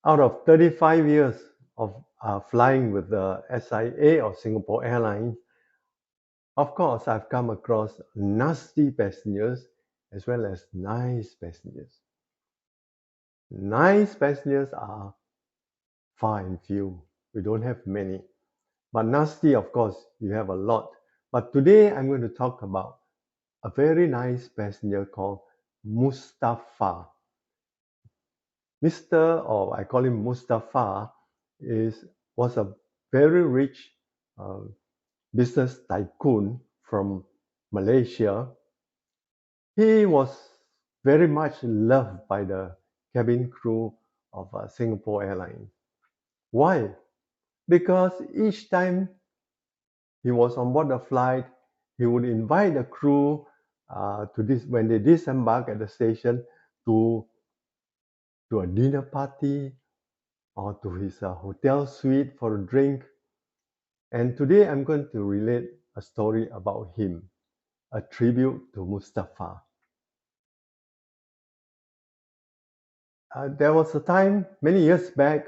Out of 35 years of flying with the SIA or Singapore Airlines, of course, I've come across nasty passengers as well as nice passengers. Nice passengers are far and few. We don't have many. But nasty, of course, you have a lot. But today I'm going to talk about a very nice passenger called Mustafa. Mr. or I call him Mustafa is was a very rich uh, business tycoon from Malaysia. He was very much loved by the cabin crew of Singapore Airlines. Why? Because each time he was on board the flight, he would invite the crew to this when they disembark at the station to a dinner party or to his hotel suite for a drink. And today I'm going to relate a story about him, a tribute to Mustafa. There was a time many years back,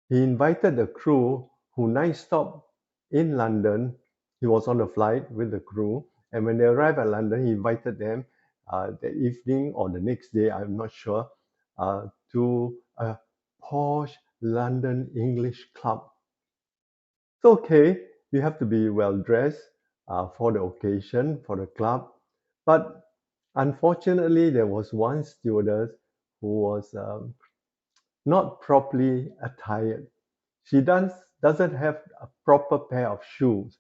he invited the crew who night stopped in London. He was on the flight with the crew, and when they arrived at London, he invited them the evening or the next day, I'm not sure, to a posh London English club. It's okay, you have to be well dressed for the occasion, for the club, but unfortunately, there was one stewardess who was not properly attired. Doesn't have a proper pair of shoes.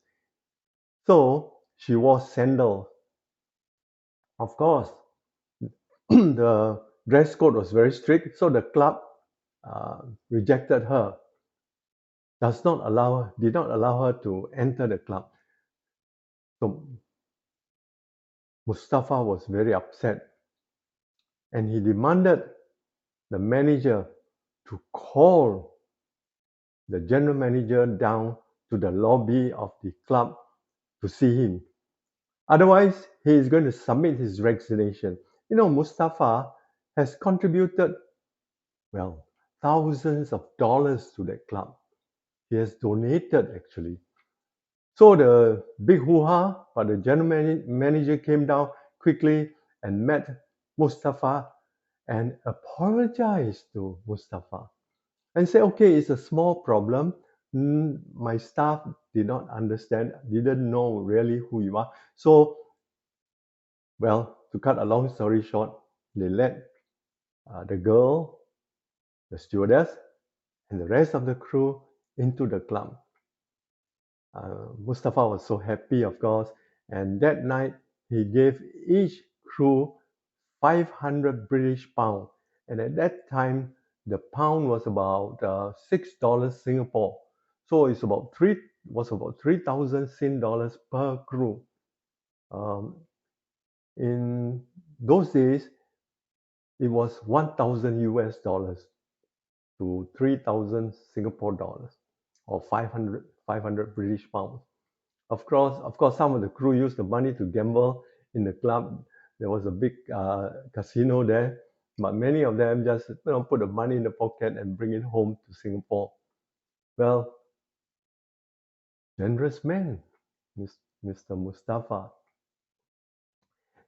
So she wore sandals. Of course, the dress code was very strict, so the club rejected her, did not allow her to enter the club. So Mustafa was very upset and he demanded the manager to call the general manager down to the lobby of the club to see him. Otherwise, he is going to submit his resignation. You know, Mustafa has contributed, well, thousands of dollars to that club. He has donated actually. So the big hoo-ha, but the general manager came down quickly and met Mustafa and apologized to Mustafa and said, okay, it's a small problem. My staff did not understand, didn't know really who you are. So, well, to cut a long story short, they let the girl, the stewardess, and the rest of the crew into the club. Mustafa was so happy, of course, and that night he gave each crew 500 British pound, and at that time the pound was about $6 Singapore, so it's about three was about 3,000 Sing dollars per crew. Um, in those days, it was 1,000 US dollars to 3,000 Singapore dollars, or 500 British pounds. Of course, some of the crew used the money to gamble in the club. There was a big casino there, but many of them just put the money in the pocket and bring it home to Singapore. Well, generous man, Mr. Mustafa.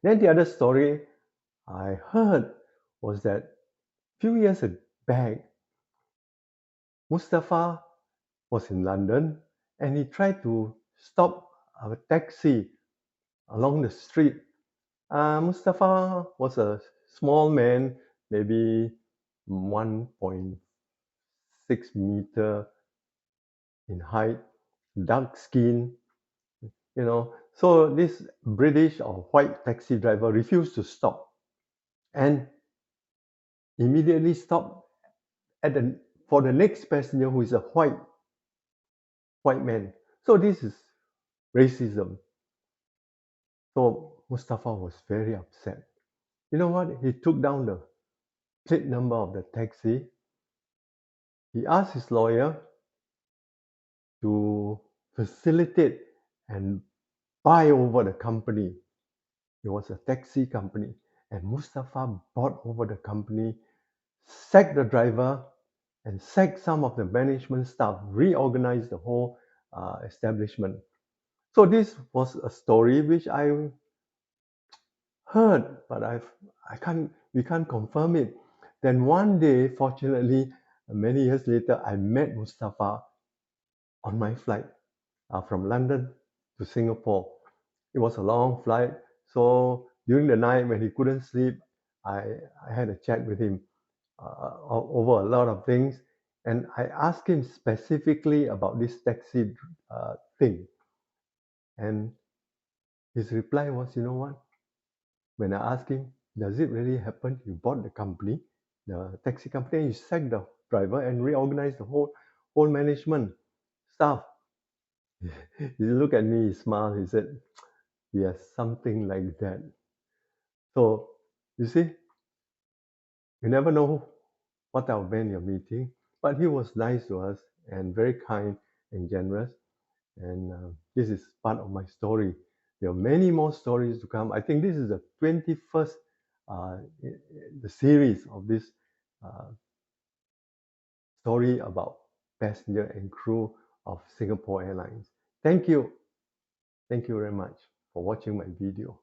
Then the other story I heard was that few years back, Mustafa was in London and he tried to stop a taxi along the street. Mustafa was a small man, maybe 1.6 meter in height, dark skin, So this British or white taxi driver refused to stop and immediately stopped for the next passenger who is a white man. So this is racism. So Mustafa was very upset. You know what? He took down the plate number of the taxi. He asked his lawyer to facilitate and buy over the company. It was a taxi company. And Mustafa bought over the company, sacked the driver, and sacked some of the management staff, reorganized the whole establishment. So this was a story which I heard, but we can't confirm it. Then one day, fortunately, many years later, I met Mustafa on my flight from London to Singapore. It was a long flight, so during the night when he couldn't sleep, I, I had a chat with him over a lot of things, and I asked him specifically about this taxi thing, and his reply was, you know what? When I asked him, does it really happen? You bought the company, the taxi company, and you sacked the driver and reorganized the whole management staff. He looked at me, he smiled, he said, yes, something like that. So you see, you never know what type of man you're meeting, but he was nice to us and very kind and generous. And this is part of my story. There are many more stories to come. I think this is the 21st uh, the series of this uh, story about passenger and crew of Singapore Airlines. Thank you. Thank you very much for watching my video.